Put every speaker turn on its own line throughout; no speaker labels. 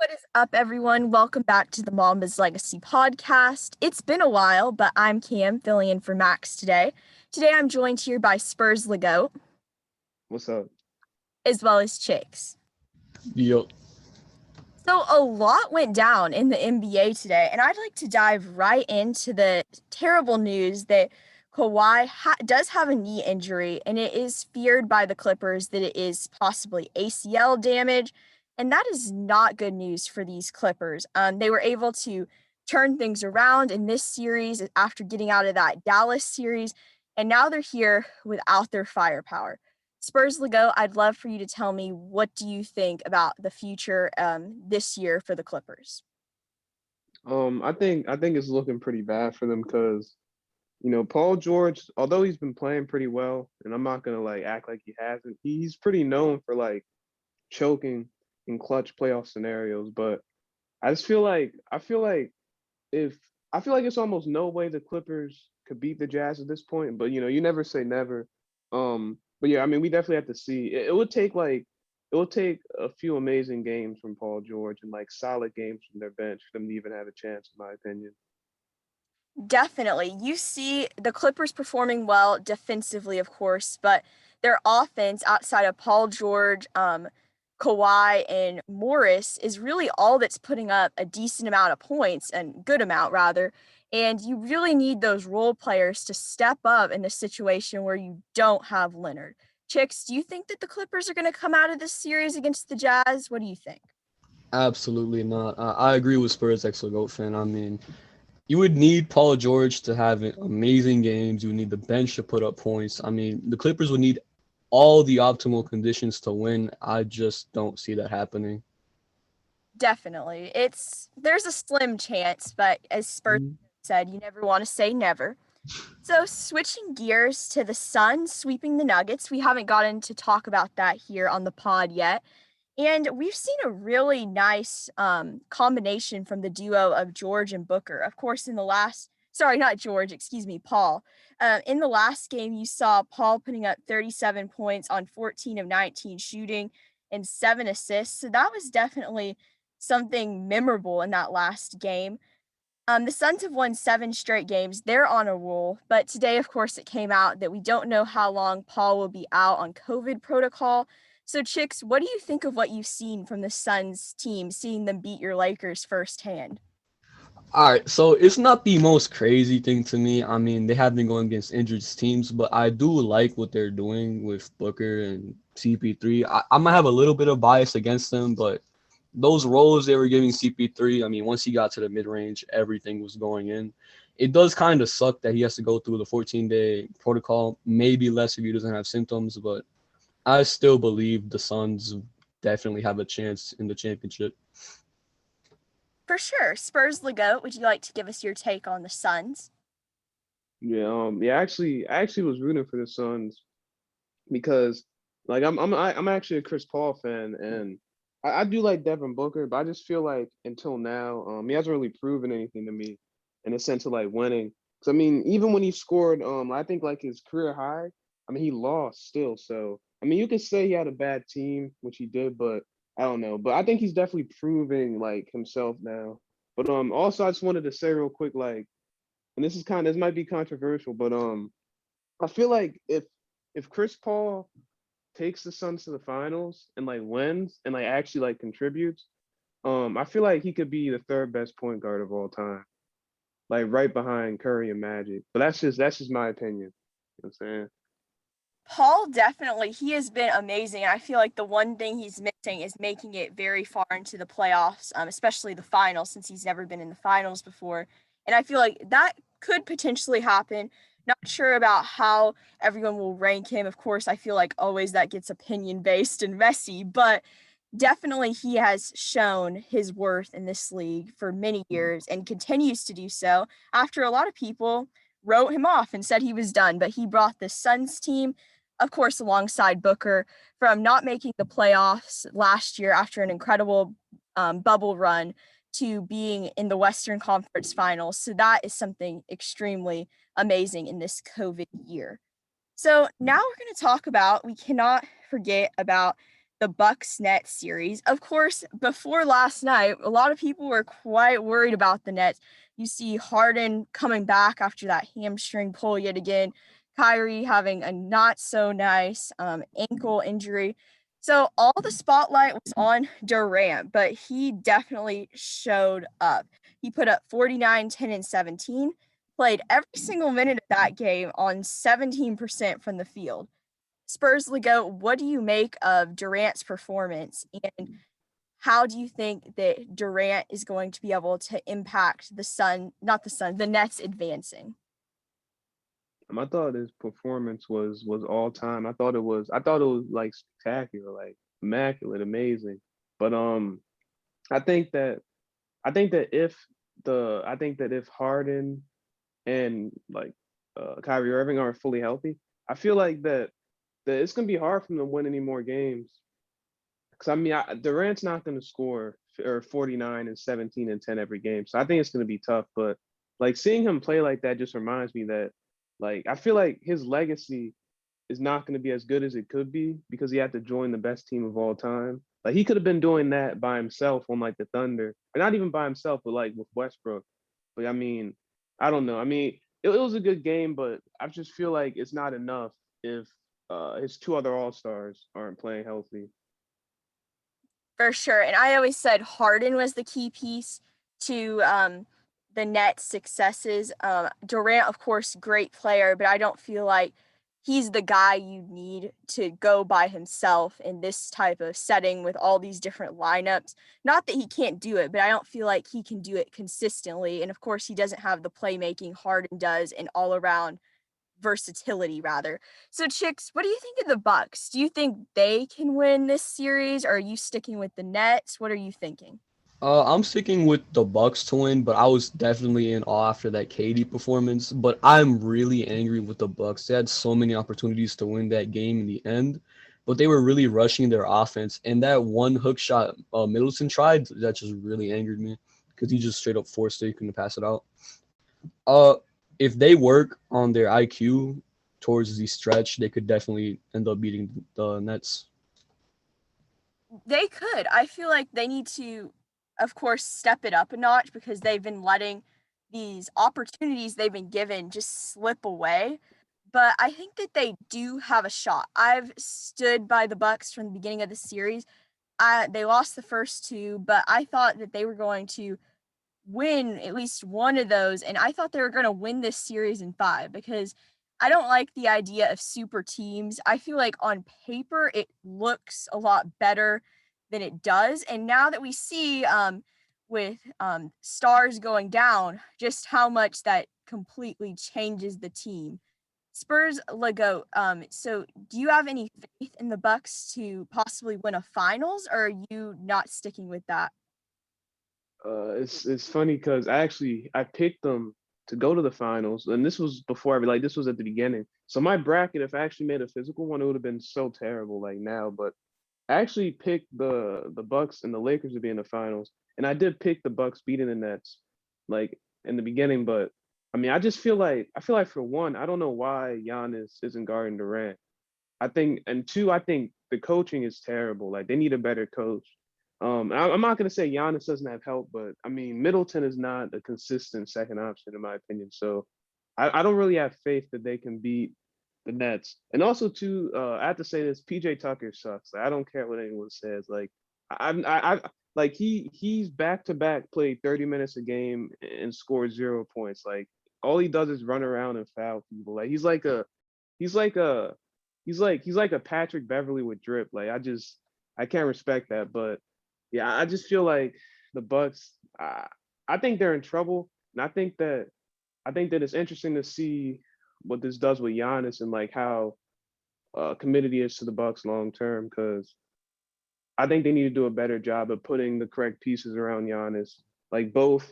What is up, everyone? Welcome back to the Mama's Legacy podcast. It's been a while, but I'm Cam, filling in for Max today. Today, I'm joined here by Spurs Legoat,
What's up?
as well as Chicks.
Yo,
So, a lot went down in the NBA today, and I'd like to dive right into the terrible news that Kawhi does have a knee injury, and it is feared by the Clippers that it is possibly ACL damage. And that is not good news for these Clippers. They were able to turn things around in this series after getting out of that Dallas series, and now they're here without their firepower. Spurs Lego, I'd love for you to tell me, what do you think about the future this year for the Clippers?
I think it's looking pretty bad for them because Paul George, although he's been playing pretty well, and I'm not gonna like act like he hasn't, he's pretty known for like choking in clutch playoff scenarios. But I feel like if I feel like it's almost no way the Clippers could beat the Jazz at this point. But you never say never. But yeah, I mean, we definitely have to see. It would take a few amazing games from Paul George and like solid games from their bench for them to even have a chance, in my opinion.
Definitely. You see the Clippers performing well defensively, of course, but their offense outside of Paul George, Kawhi, and Morris is really all that's putting up a decent amount of points, and good amount rather. And you really need those role players to step up in the situation where you don't have Leonard. Chicks, do you think that the Clippers are going to come out of this series against the Jazz? What do you think?
absolutely not. I agree with Spurs ex-Goat fan. I mean, you would need Paul George to have amazing games. You would need the bench to put up points. I mean, the Clippers would need all the optimal conditions to win. I just don't see that happening.
Definitely. There's a slim chance, but as Spurs
Mhm.
said, you never want to say never. So switching gears to the Suns sweeping the Nuggets, we haven't gotten to talk about that here on the pod yet. And we've seen a really nice combination from the duo of George and Booker. Of course, sorry, not George, excuse me, Paul. In the last game, you saw Paul putting up 37 points on 14 of 19 shooting and 7 assists. So that was definitely something memorable in that last game. The Suns have won 7 straight games. They're on a roll. But today, of course, it came out that we don't know how long Paul will be out on COVID protocol. So, Chicks, what do you think of what you've seen from the Suns team, seeing them beat your Lakers firsthand?
All right, so it's not the most crazy thing to me. I mean, they have been going against injured teams, but I do like what they're doing with Booker and CP3. I might have a little bit of bias against them, but those roles they were giving CP3, I mean, once he got to the mid range, everything was going in. It does kind of suck that he has to go through the 14-day protocol, maybe less if he doesn't have symptoms, but I still believe the Suns definitely have a chance in the championship.
For sure. Spurs Legoat, would you like to give us your take on the Suns?
Yeah. I actually was rooting for the Suns because like I'm actually a Chris Paul fan, and I do like Devin Booker, but I just feel like until now, he hasn't really proven anything to me in the sense of like winning. Because I mean, even when he scored, I think like his career high, I mean he lost still. So I mean, you could say he had a bad team, which he did, but I don't know. But I think he's definitely proving like himself now. But also I just wanted to say real quick, like, and this might be controversial, but I feel like if Chris Paul takes the Suns to the finals and like wins and like actually like contributes, I feel like he could be the third best point guard of all time, like right behind Curry and Magic. But that's just my opinion. You know what I'm saying?
Paul definitely, he has been amazing. And I feel like the one thing he's missing is making it very far into the playoffs, especially the finals, since he's never been in the finals before. And I feel like that could potentially happen. Not sure about how everyone will rank him. Of course, I feel like always that gets opinion based and messy, but definitely he has shown his worth in this league for many years and continues to do so after a lot of people wrote him off and said he was done. But he brought the Suns team, of course, alongside Booker, from not making the playoffs last year after an incredible bubble run to being in the Western Conference Finals. So that is something extremely amazing in this COVID year. So now we're going to talk about, we cannot forget about the Bucks Nets series. Of course, before last night, a lot of people were quite worried about the Nets. You see Harden coming back after that hamstring pull yet again. Kyrie having a not so nice ankle injury. So all the spotlight was on Durant, but he definitely showed up. He put up 49, 10, and 17, played every single minute of that game on 17% from the field. Spurs Lego, what do you make of Durant's performance, and how do you think that Durant is going to be able to impact the Nets advancing?
I thought his performance was all time. I thought it was like spectacular, like immaculate, amazing. But I think that I think that if Harden and like Kyrie Irving aren't fully healthy, I feel like that it's gonna be hard for them to win any more games. Because I mean, Durant's not gonna score or 49 and 17 and 10 every game, so I think it's gonna be tough. But like seeing him play like that just reminds me that like I feel like his legacy is not going to be as good as it could be because he had to join the best team of all time. Like he could have been doing that by himself on like the Thunder, or not even by himself, but like with Westbrook. But I mean, I don't know. I mean, it was a good game, but I just feel like it's not enough if his two other All Stars aren't playing healthy.
For sure. And I always said Harden was the key piece to the Nets' successes. Durant, of course, great player, but I don't feel like he's the guy you need to go by himself in this type of setting with all these different lineups. Not that he can't do it, but I don't feel like he can do it consistently. And of course, he doesn't have the playmaking Harden does and all around versatility rather. So Chicks, what do you think of the Bucks? Do you think they can win this series, or are you sticking with the Nets? What are you thinking?
I'm sticking with the Bucks to win, but I was definitely in awe after that KD performance. But I'm really angry with the Bucks. They had so many opportunities to win that game in the end, but they were really rushing their offense. And that one hook shot Middleton tried, that just really angered me because he just straight up forced it. He couldn't pass it out. Uh, if they work on their IQ towards the stretch, they could definitely end up beating the Nets.
They could. I feel like they need to, of course, step it up a notch because they've been letting these opportunities they've been given just slip away. But I think that they do have a shot. I've stood by the Bucks from the beginning of the series. They lost the first two, but I thought that they were going to win at least one of those. And I thought they were going to win this series in five because I don't like the idea of super teams. I feel like on paper, it looks a lot better than it does. And now that we see with stars going down, just how much that completely changes the team. Spurs Lego. So do you have any faith in the Bucks to possibly win a finals, or are you not sticking with that?
It's funny because I picked them to go to the finals, and this was before this was at the beginning. So my bracket, if I actually made a physical one, it would have been so terrible like now. But I actually picked the Bucks and the Lakers to be in the finals, and I did pick the Bucks beating the Nets, like in the beginning. But I mean, I feel like for one, I don't know why Giannis isn't guarding Durant. I think, and two, I think the coaching is terrible. Like they need a better coach. I'm not gonna say Giannis doesn't have help, but I mean Middleton is not a consistent second option in my opinion. So I don't really have faith that they can beat the Nets. And also too, I have to say this: PJ Tucker sucks. Like, I don't care what anyone says. Like I like he's back to back played 30 minutes a game and scored 0 points. Like all he does is run around and foul people. Like he's like a he's like a Patrick Beverly with drip. Like I can't respect that. But yeah, I just feel like the Bucks. I think they're in trouble, and I think that it's interesting to see what this does with Giannis and like how committed he is to the Bucks long term. Because I think they need to do a better job of putting the correct pieces around Giannis, like both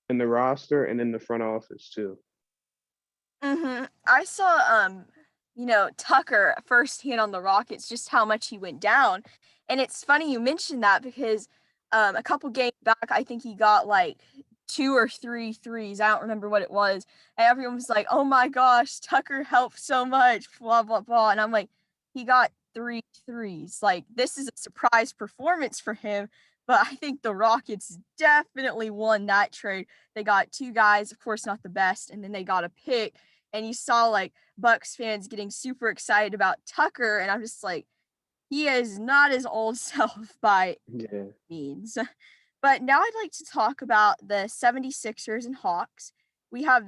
in the roster and in the front office too.
I saw Tucker firsthand on the Rockets, just how much he went down. And it's funny you mentioned that because a couple games back, I think he got like two or three threes. I don't remember what it was. And everyone was like, oh my gosh, Tucker helped so much, blah, blah, blah. And I'm like, he got 3 threes. Like, this is a surprise performance for him, but I think the Rockets definitely won that trade. They got 2 guys, of course, not the best, and then they got a pick. And you saw like Bucks fans getting super excited about Tucker, and I'm just like, he is not his old self by
Yeah.
means. But now I'd like to talk about the 76ers and Hawks. We have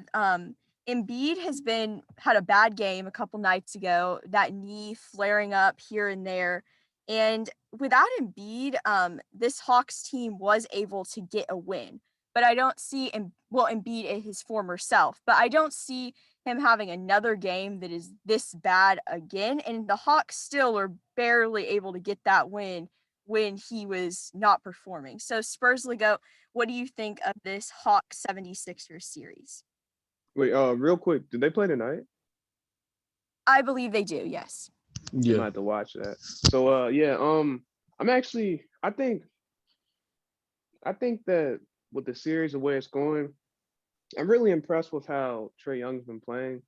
Embiid had a bad game a couple nights ago, that knee flaring up here and there. And without Embiid, this Hawks team was able to get a win. But I don't see Embiid is his former self, but I don't see him having another game that is this bad again. And the Hawks still are barely able to get that win when he was not performing. So Spurs Lego, what do you think of this Hawks 76ers series?
Wait, real quick, did they play tonight?
I believe they do, yes.
I
Yeah.
might have to watch that. So yeah, I'm actually I think that with the series the way it's going, I'm really impressed with how Trae Young's been playing.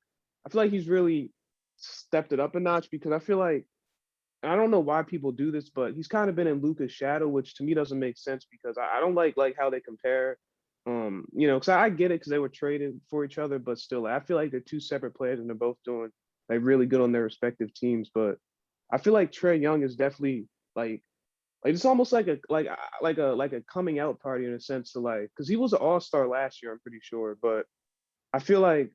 I feel like he's really stepped it up a notch because I feel like I don't know why people do this, but he's kind of been in Luka's shadow, which to me doesn't make sense because I don't like how they compare. Because I get it because they were traded for each other, but still, I feel like they're two separate players and they're both doing like really good on their respective teams. But I feel like Trae Young is definitely like it's almost like a coming out party in a sense to like because he was an all-star last year, I'm pretty sure, but I feel like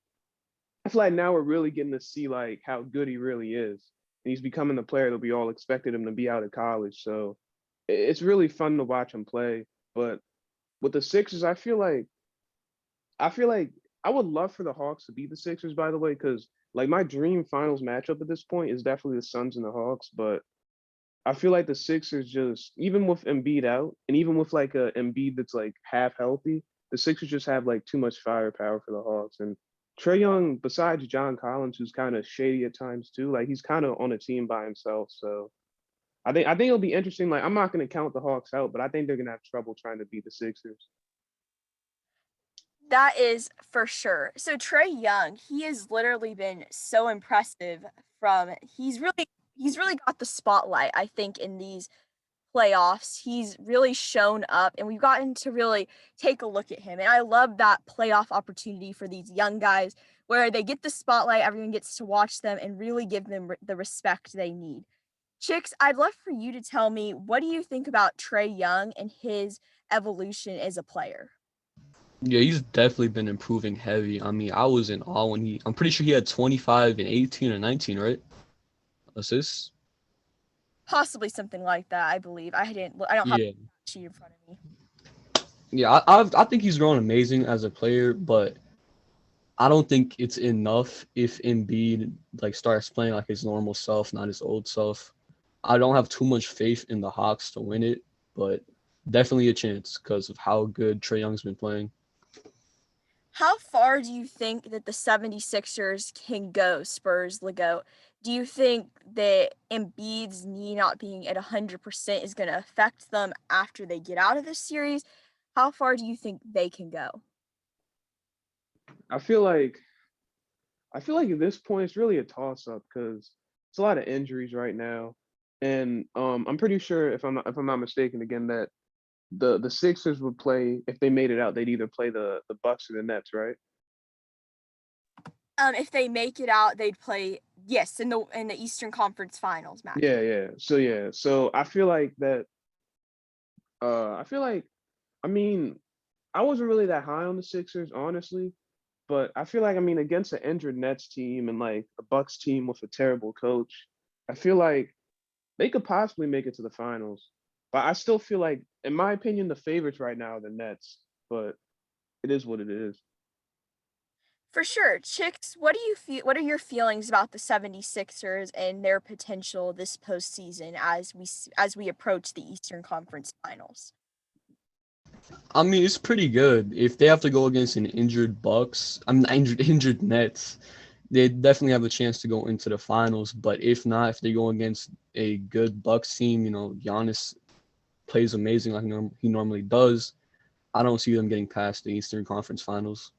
now we're really getting to see like how good he really is. And he's becoming the player that we all expected him to be out of college. So it's really fun to watch him play. But with the Sixers, I feel like I would love for the Hawks to beat the Sixers, by the way, because like my dream finals matchup at this point is definitely the Suns and the Hawks. But I feel like the Sixers just even with Embiid out and even with like a Embiid that's like half healthy, the Sixers just have like too much firepower for the Hawks. And Trae Young, besides John Collins, who's kind of shady at times too, like he's kind of on a team by himself. So I think it'll be interesting. Like I'm not going to count the Hawks out, but I think they're going to have trouble trying to beat the Sixers.
That is for sure. So Trae Young, he has literally been so impressive from he's really got the spotlight, I think, in these playoffs. He's really shown up and we've gotten to really take a look at him. And I love that playoff opportunity for these young guys where they get the spotlight, everyone gets to watch them and really give them the respect they need. Chicks, I'd love for you to tell me, what do you think about Trae Young and his evolution as a player?
Yeah, he's definitely been improving heavy. I mean, I was in awe when I'm pretty sure he had 25 and 18 or 19, right? Assists?
Possibly something like that, I believe. I don't have
Yeah.
the sheet in front of me.
Yeah, I think he's grown amazing as a player, but I don't think it's enough if Embiid like starts playing like his normal self, not his old self. I don't have too much faith in the Hawks to win it, but definitely a chance because of how good Trae Young's been playing.
How far do you think that the 76ers can go, Spurs Lego? Do you think that Embiid's knee not being at 100% is going to affect them after they get out of this series? How far do you think they can go?
I feel like at this point it's really a toss up because it's a lot of injuries right now, and I'm pretty sure if I'm not mistaken again that the Sixers would play if they made it out. They'd either play the Bucks or the Nets, right?
If they make it out, they'd play, yes, in the Eastern Conference Finals match.
So I feel like that. I feel like I mean I wasn't really that high on the Sixers, honestly. But I feel like against an injured Nets team and like a Bucks team with a terrible coach, I feel like they could possibly make it to the finals. But I still feel like, in my opinion, the favorites right now are the Nets. But it is what it is.
For sure. Chicks, what are your feelings about the 76ers and their potential this postseason as we approach the Eastern Conference Finals?
I mean, it's pretty good. If they have to go against an injured Bucks, I mean, injured Nets, they definitely have a chance to go into the finals. But if not, if they go against a good Bucks team, Giannis plays amazing like he normally does. I don't see them getting past the Eastern Conference Finals.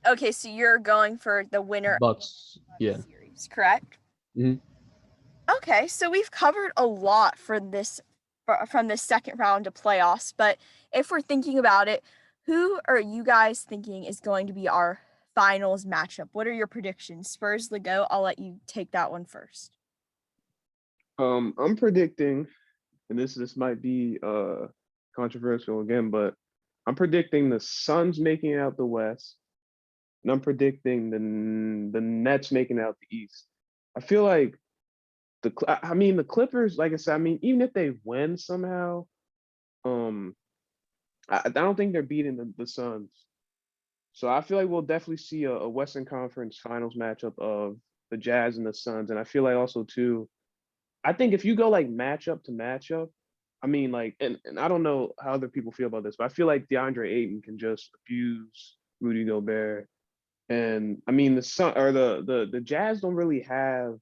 Okay, so you're going for the winner
Bucks,
of
yeah.
the series, correct?
hmm
Okay, so we've covered a lot for this from this second round of playoffs, but if we're thinking about it, who are you guys thinking is going to be our finals matchup? What are your predictions? Spurs, Lego, I'll let you take that one first.
I'm predicting, and this might be controversial again, but I'm predicting the Suns making it out the West, and I'm predicting the Nets making it out the East. I feel like I mean the Clippers, like I said, I mean even if they win somehow, um, I don't think they're beating the Suns. So I feel like we'll definitely see a Western Conference Finals matchup of the Jazz and the Suns, and I feel like also too. I think if you go like matchup to matchup, I mean like, and I don't know how other people feel about this, but I feel like DeAndre Ayton can just abuse Rudy Gobert, and I mean the Sun or the Jazz don't really have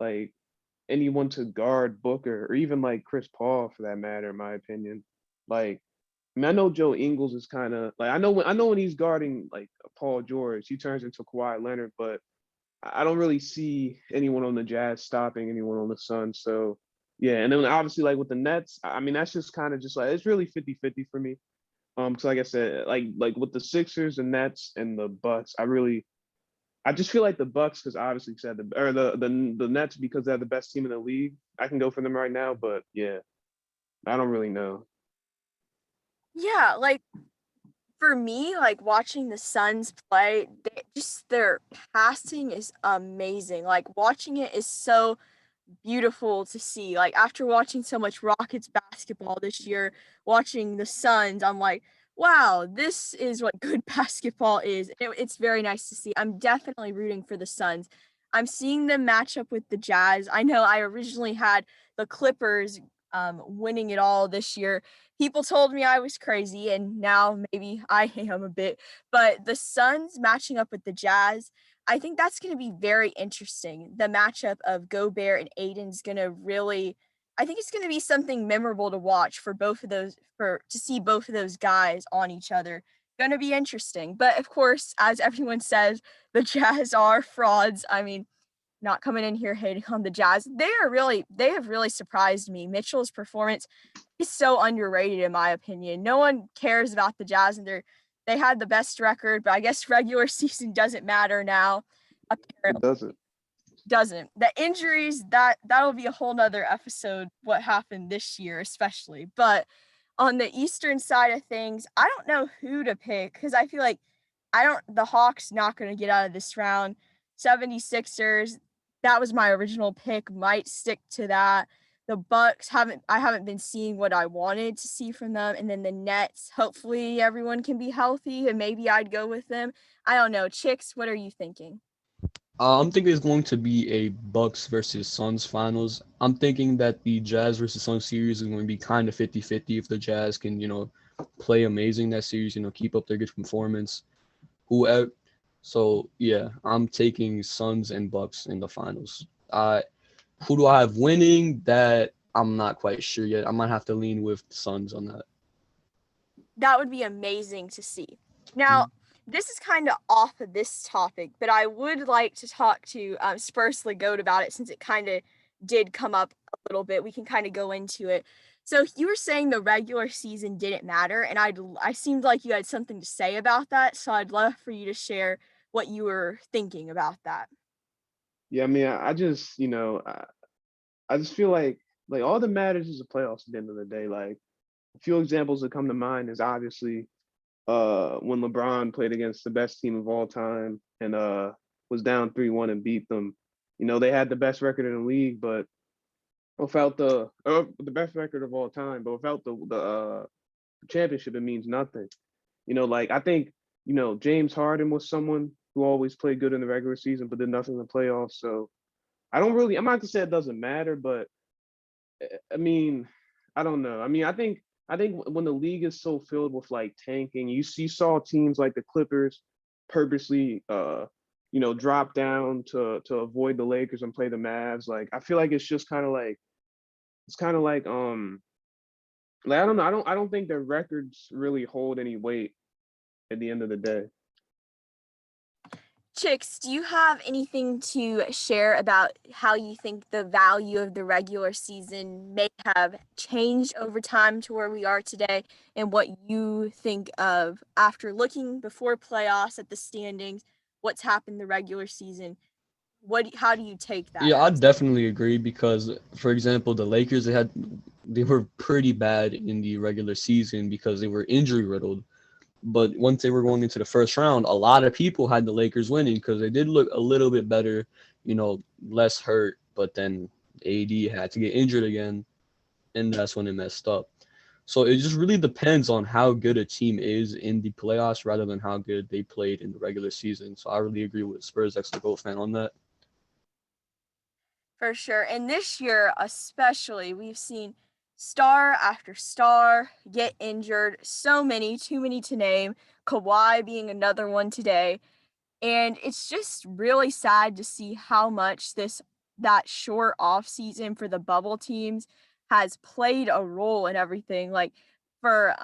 like anyone to guard Booker or even like Chris Paul for that matter, in my opinion. Like, I mean, I know Joe Ingles is kind of like I know when he's guarding like Paul George, he turns into Kawhi Leonard, but I don't really see anyone on the Jazz stopping anyone on the Suns. So yeah, and then obviously like with the Nets, I mean that's just kind of just like it's really 50-50 for me. So like I said, like with the Sixers, the Nets, and the Bucks, I just feel like the Bucks because obviously said the Nets because they're the best team in the league. I can go for them right now, but yeah, I don't really know.
Yeah, like for me, like watching the Suns play, their passing is amazing. Like watching it is so beautiful to see. Like after watching so much Rockets basketball this year, watching the Suns, I'm like, wow, this is what good basketball is. It's very nice to see. I'm definitely rooting for the Suns. I'm seeing them match up with the Jazz. I know I originally had the Clippers winning it all this year. People told me I was crazy, and now maybe I am a bit. But the Suns matching up with the Jazz, I think that's going to be very interesting. The matchup of Gobert and Aiden is going to really, I think it's going to be something memorable to watch for both of those, for to see both of those guys on each other. Going to be interesting. But of course, as everyone says, the Jazz are frauds. I mean, not coming in here hating on the Jazz. They have really surprised me. Mitchell's performance is so underrated in my opinion. No one cares about the Jazz and they had the best record, but I guess regular season doesn't matter now.
It
Apparently
doesn't.
doesn't. The injuries that'll be a whole nother episode what happened this year especially. But on the eastern side of things, I don't know who to pick because I feel like the Hawks not going to get out of this round. 76ers, that was my original pick, might stick to that. The Bucks I haven't been seeing what I wanted to see from them. And then the Nets, hopefully everyone can be healthy and maybe I'd go with them. I don't know. Chicks, what are you thinking?
I'm thinking it's going to be a Bucks versus Suns finals. I'm thinking that the Jazz versus Suns series is going to be kind of 50-50 if the Jazz can, play amazing that series, keep up their good performance. Whoever. So yeah, I'm taking Suns and Bucks in the finals. Who do I have winning? That I'm not quite sure yet. I might have to lean with the Suns on that.
That would be amazing to see. Now, this is kind of off of this topic, but I would like to talk to Spurs Goat about it since it kind of did come up a little bit. We can kind of go into it. So you were saying the regular season didn't matter, and I seemed like you had something to say about that. So I'd love for you to share what you were thinking about that.
Yeah, I mean, I just I just feel like all that matters is the playoffs at the end of the day. Like a few examples that come to mind is obviously when LeBron played against the best team of all time and was down 3-1 and beat them. They had the best record in the league, but without the best record of all time, but without the championship, it means nothing. Like I think, James Harden was someone who always played good in the regular season, but did nothing in the playoffs. So I'm not to say it doesn't matter, but I mean, I don't know. I mean, I think when the league is so filled with like tanking, saw teams like the Clippers purposely drop down to avoid the Lakers and play the Mavs. Like I feel like it's just kind of like like I don't know. I don't think their records really hold any weight at the end of the day.
Chicks, do you have anything to share about how you think the value of the regular season may have changed over time to where we are today, and what you think of after looking before playoffs at the standings, what's happened the regular season? How do you take that
Yeah, I
as?
definitely agree because, for example, the Lakers they were pretty bad in the regular season because they were injury riddled. But once they were going into the first round, a lot of people had the Lakers winning because they did look a little bit better, less hurt. But then AD had to get injured again, and that's when it messed up. So it just really depends on how good a team is in the playoffs rather than how good they played in the regular season. So I really agree with Spurs X the GOAT fan on that.
For sure. And this year, especially, we've seen star after star get injured. So many, too many to name. Kawhi being another one today. And it's just really sad to see how much that short off season for the bubble teams has played a role in everything. Like for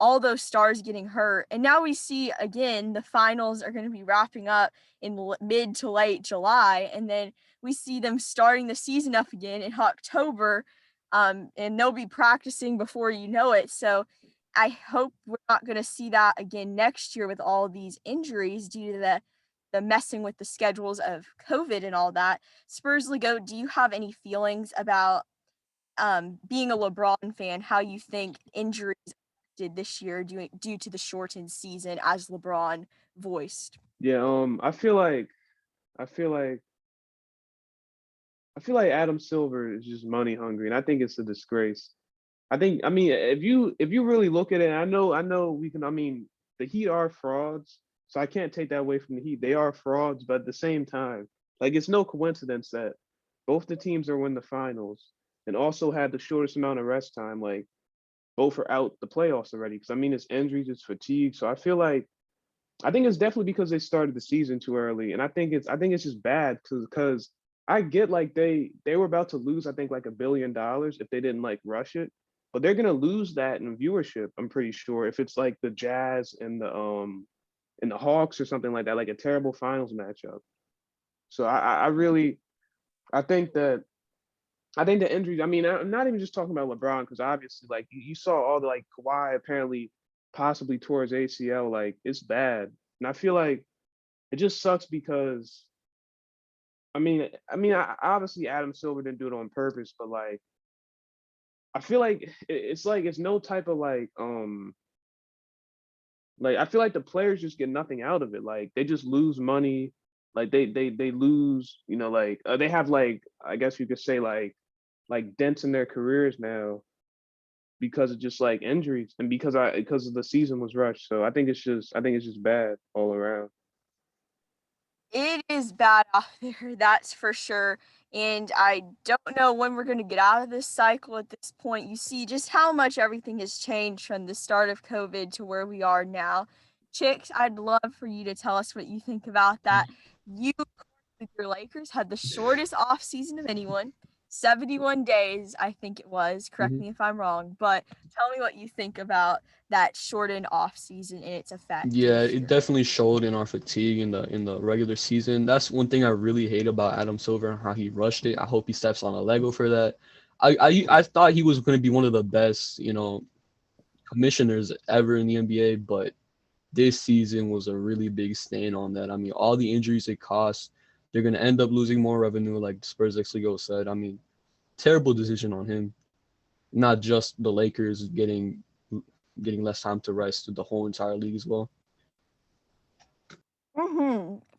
all those stars getting hurt. And now we see again the finals are going to be wrapping up in mid to late July, and then we see them starting the season up again in October, and they'll be practicing before you know it. So I hope we're not going to see that again next year with all these injuries due to the messing with the schedules of COVID and all that. Spurs Lego, do you have any feelings about being a LeBron fan, how you think injuries did this year due to the shortened season, as LeBron voiced?
Yeah, I feel like I feel like Adam Silver is just money hungry, and I think it's a disgrace. I mean, if you really look at it, I know we can. I mean, the Heat are frauds, so I can't take that away from the Heat. They are frauds, but at the same time, like it's no coincidence that both the teams are in the finals and also had the shortest amount of rest time. Like both are out the playoffs already. Because I mean, it's injuries, it's fatigue. So I feel like I think it's definitely because they started the season too early, and I think it's just bad because I get like they were about to lose I think like $1 billion if they didn't like rush it, but they're gonna lose that in viewership. I'm pretty sure if it's like the Jazz and the Hawks or something like that, like a terrible finals matchup. So I really I think the injuries. I mean, I'm not even just talking about LeBron because obviously, like you saw all the like Kawhi apparently possibly tore his ACL. Like it's bad, and I feel like it just sucks because obviously Adam Silver didn't do it on purpose, but like I feel like it's like it's no type of like I feel like the players just get nothing out of it. Like they just lose money. Like they lose. Like they have like I guess you could say like dents in their careers now because of just like injuries and because of the season was rushed. So I think it's just bad all around.
It is bad out there, that's for sure. And I don't know when we're going to get out of this cycle at this point. You see just how much everything has changed from the start of COVID to where we are now. Chicks, I'd love for you to tell us what you think about that. You, with your Lakers, had the shortest off season of anyone, 71 days, I think it was. Correct
Mhm.
me if I'm wrong, but tell me what you think about that shortened off season and its effect
Yeah,
this
it
year.
definitely showed in our fatigue in the regular season. That's one thing I really hate about Adam Silver and how he rushed it. I hope he steps on a Lego for that. I thought he was going to be one of the best, commissioners ever in the NBA, but this season was a really big stain on that. I mean, all the injuries it cost, they're going to end up losing more revenue, like Spurs Exigo said. I mean, terrible decision on him. Not just the Lakers getting less time to rest, the whole entire league as well.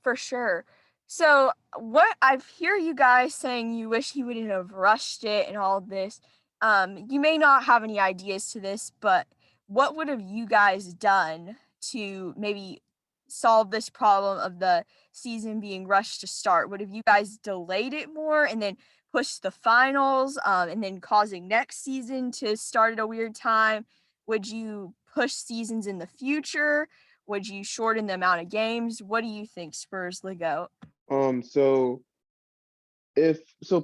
For sure. So, what I hear you guys saying you wish he wouldn't have rushed it and all this. You may not have any ideas to this, but what would have you guys done to maybe solve this problem of the season being rushed to start? Would have you guys delayed it more and then pushed the finals, and then causing next season to start at a weird time? Would you push seasons in the future? Would you shorten the amount of games? What do you think, Spurs Lego?
So if so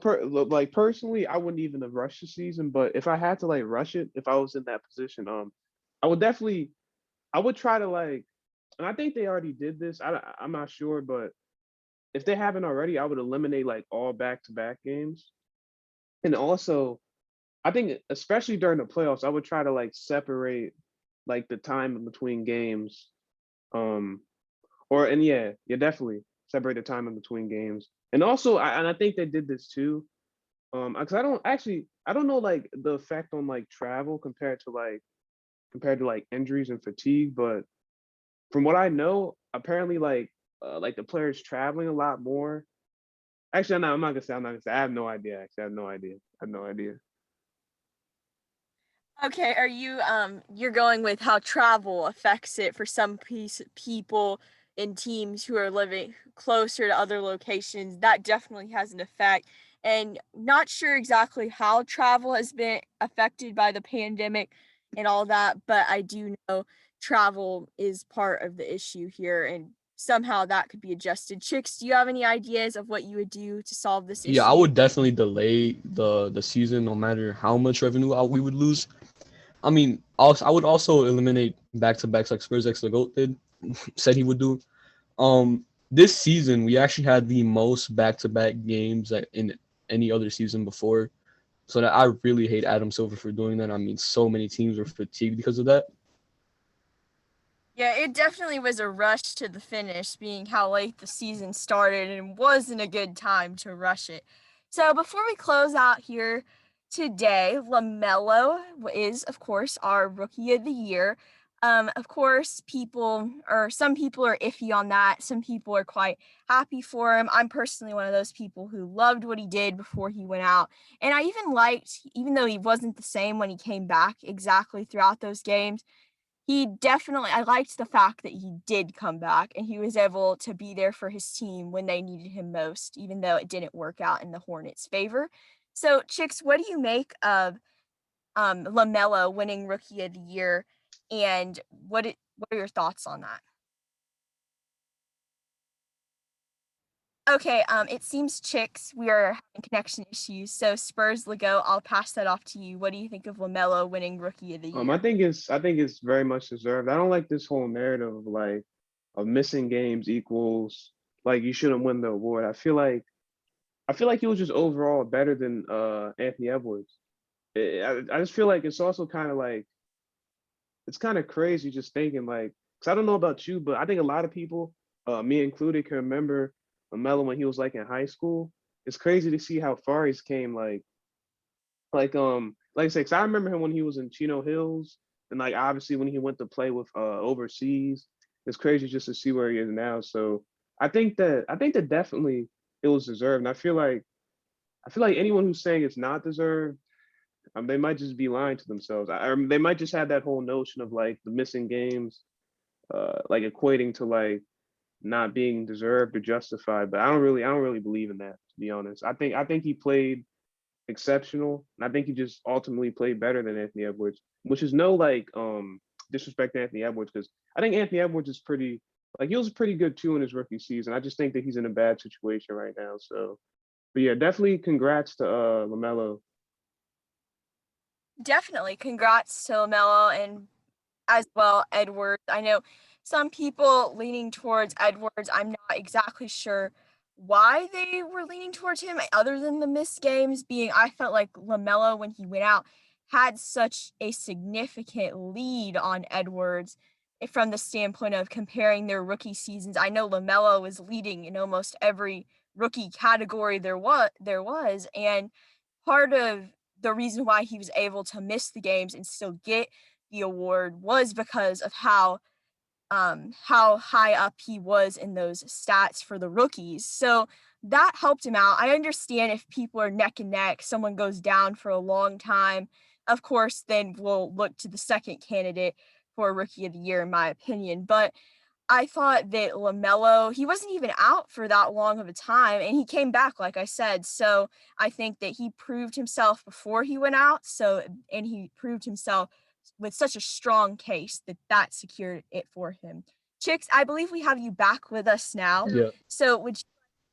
like personally I wouldn't even have rushed the season, but if I had to like rush it, if I was in that position, I would definitely I would try to like and I think they already did this. I'm not sure, but if they haven't already, I would eliminate like all back-to-back games. And also, I think especially during the playoffs, I would try to like separate like the time in between games. Um, or and yeah, definitely separate the time in between games. And also, I think they did this too. Because I don't know like the effect on like travel compared to like injuries and fatigue, but from what I know, apparently like the players traveling a lot more. Actually, I'm not gonna say. I'm not gonna say. I have no idea. Actually, I have no idea. I have no idea.
Okay, are you you're going with how travel affects it for some people in teams who are living closer to other locations? That definitely has an effect. And not sure exactly how travel has been affected by the pandemic and all that, but I do know travel is part of the issue here and somehow that could be adjusted. Chicks, do you have any ideas of what you would do to solve this
Yeah, I
issue?
would definitely delay the season no matter how much revenue we would lose. I mean, also I would also eliminate back to backs like Spurs X the Goat did said he would do. This season we actually had the most back to back games that in any other season before. So that I really hate Adam Silver for doing that. I mean, so many teams were fatigued because of that.
Yeah, it definitely was a rush to the finish, being how late the season started and wasn't a good time to rush it. So before we close out here today, LaMelo is, of course, our rookie of the year. Of course, some people are iffy on that. Some people are quite happy for him. I'm personally one of those people who loved what he did before he went out. And I even liked, even though he wasn't the same when he came back exactly throughout those games, I liked the fact that he did come back and he was able to be there for his team when they needed him most, even though it didn't work out in the Hornets' favor. So, Chicks, what do you make of LaMelo winning Rookie of the Year, and what are your thoughts on that? Okay, it seems Chicks, we are having connection issues. So Spurs Lego, I'll pass that off to you. What do you think of LaMelo winning Rookie of the Year?
I think it's very much deserved. I don't like this whole narrative of like of missing games equals like you shouldn't win the award. I feel like he was just overall better than Anthony Edwards. I just feel like it's also kind of like it's kind of crazy just thinking like because I don't know about you, but I think a lot of people, me included, can remember LaMelo when he was like in high school. It's crazy to see how far he's came. Like I said, 'cause I remember him when he was in Chino Hills, and like obviously when he went to play with overseas. It's crazy just to see where he is now. So I think that definitely it was deserved. And I feel like anyone who's saying it's not deserved, they might just be lying to themselves. Or they might just have that whole notion of like the missing games, like equating to like not being deserved or justified. But I don't really believe in that, to be honest. I think he played exceptional. And I think he just ultimately played better than Anthony Edwards, which is no like disrespect to Anthony Edwards because I think Anthony Edwards is pretty like he was pretty good too in his rookie season. I just think that he's in a bad situation right now. So, but yeah, definitely congrats to Lamelo.
Definitely, congrats to LaMelo and as well Edwards. I know some people leaning towards Edwards. I'm not exactly sure why they were leaning towards him other than the missed games being I felt like LaMelo when he went out had such a significant lead on Edwards from the standpoint of comparing their rookie seasons. I know LaMelo was leading in almost every rookie category there was and part of the reason why he was able to miss the games and still get the award was because of how high up he was in those stats for the rookies. So that helped him out. I understand if people are neck and neck, someone goes down for a long time. Of course, then we'll look to the second candidate for rookie of the year, in my opinion. But I thought that LaMelo, he wasn't even out for that long of a time and he came back, like I said. So I think that he proved himself before he went out. So, and he proved himself with such a strong case that that secured it for him. Chicks, I believe we have you back with us now.
Yeah.
So would you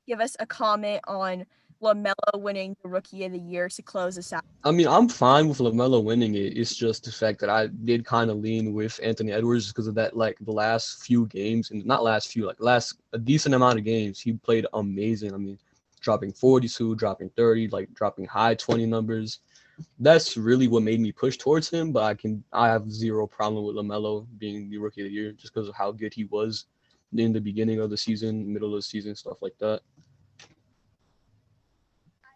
give us a comment on LaMelo winning the Rookie of the Year to close us out?
I mean, I'm fine with LaMelo winning it. It's just the fact that I did kind of lean with Anthony Edwards because of that, like the last few games, and not last few, like last a decent amount of games, he played amazing. I mean, dropping 42, dropping 30, like dropping high 20 numbers. That's really what made me push towards him. But I have zero problem with LaMelo being the Rookie of the Year just because of how good he was in the beginning of the season, middle of the season, stuff like that.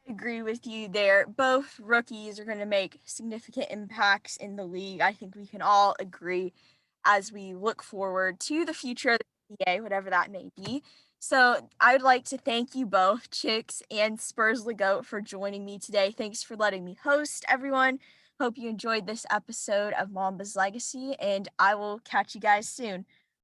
Agree with you there. Both rookies are going to make significant impacts in the league. I think we can all agree as we look forward to the future of the NBA, whatever that may be. So I would like to thank you both, Chicks and Spurs Legoat, for joining me today. Thanks for letting me host, everyone. Hope you enjoyed this episode of Mamba's Legacy, and I will catch you guys soon.